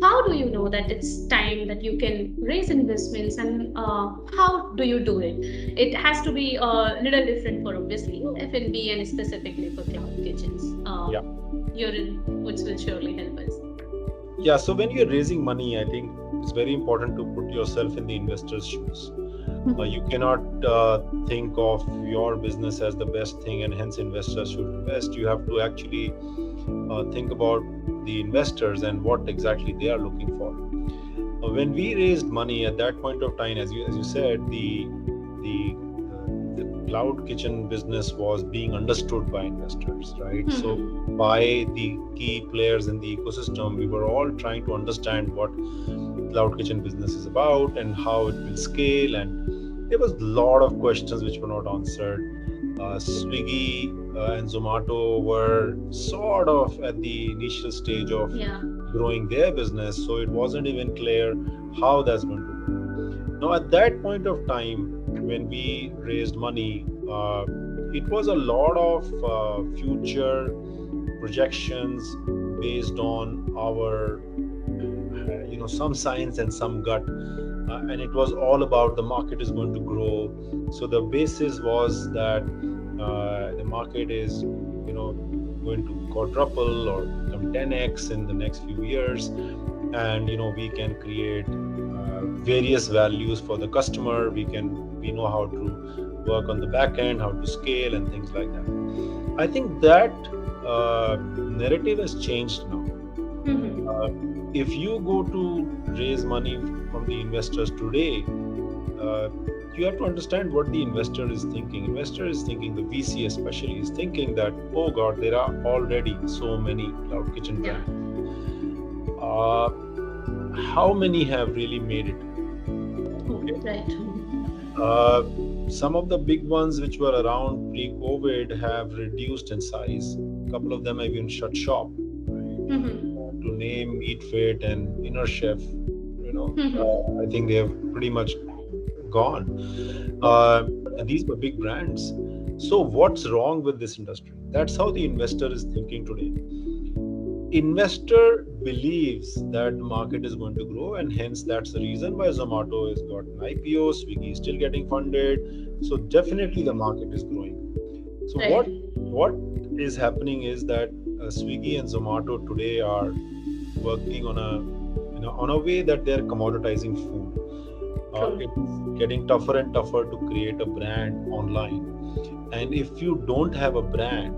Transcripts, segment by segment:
how do you know that it's time that you can raise investments, and how do you do it? It has to be a little different for obviously F&B and specifically for cloud kitchens. Yeah. Your inputs will surely help us. Yeah. So when you're raising money, I think it's very important to put yourself in the investor's shoes. You cannot think of your business as the best thing and hence investors should invest. You have to actually think about the investors and what exactly they are looking for. When we raised money at that point of time, as you said, the cloud kitchen business was being understood by investors, right? So by the key players in the ecosystem, we were all trying to understand what cloud kitchen business is about and how it will scale, and there was a lot of questions which were not answered. Swiggy and Zomato were sort of at the initial stage of growing their business, so it wasn't even clear how that's going to go. Now, at that point of time, when we raised money, it was a lot of future projections based on our, some science and some gut. And it was all about the market is going to grow. So the basis was that the market is, going to quadruple or become 10x in the next few years, and we can create various values for the customer. We know how to work on the back end, how to scale, and things like that. I think that narrative has changed now. If you go to raise money from the investors today, you have to understand what the investor is thinking. Investor is thinking, the VC especially, is thinking that, oh God, there are already so many cloud kitchen brands. How many have really made it? Okay. Right. Some of the big ones which were around pre-COVID have reduced in size. A couple of them have even shut shop. To name Eatfit and Inner Chef, I think they have pretty much gone. And these were big brands. So what's wrong with this industry? That's how the investor is thinking today. Investor believes that the market is going to grow, and hence that's the reason why Zomato has got an IPO, Swiggy is still getting funded. So definitely the market is growing. So what is happening is that Swiggy and Zomato today are working on a way that they're commoditizing food. It's getting tougher and tougher to create a brand online, and if you don't have a brand,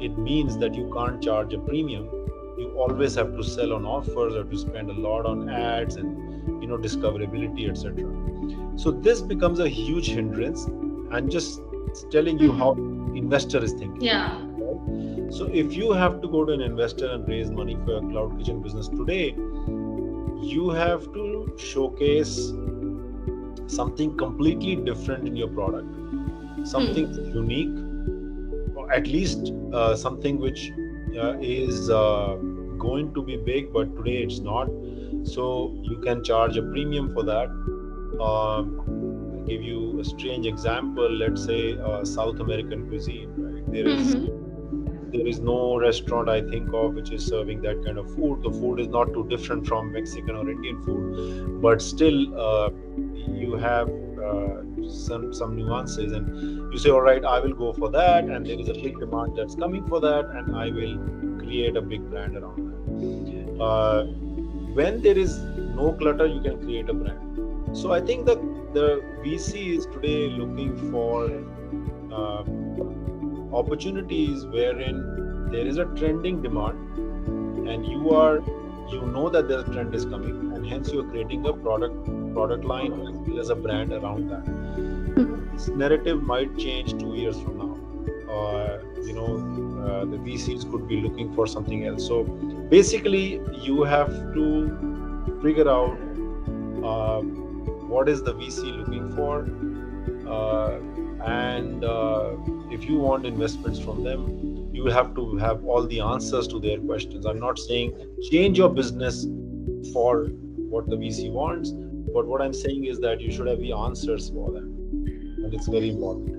it means that you can't charge a premium. You always have to sell on offers, or to spend a lot on ads and discoverability, etc. So this becomes a huge hindrance. I'm just telling you how investor is thinking. Yeah. So if you have to go to an investor and raise money for a cloud kitchen business today, you have to showcase something completely different in your product, something unique, or at least something which is going to be big, but today it's not. So you can charge a premium for that. I'll give you a strange example. Let's say South American cuisine, right? There is no restaurant I think of which is serving that kind of food. The food is not too different from Mexican or Indian food, but still you have some nuances, and you say, all right, I will go for that, and there is a big demand that's coming for that, and I will create a big brand around that. When there is no clutter, you can create a brand. So I think that the VC is today looking for opportunities wherein there is a trending demand, and you know that the trend is coming, and hence you are creating a product line as well as a brand around that. This narrative might change 2 years from now. The VCs could be looking for something else. So basically, you have to figure out what is the VC looking for, and if you want investments from them, you have to have all the answers to their questions. I'm not saying change your business for what the VC wants, but what I'm saying is that you should have the answers for them, and it's very important.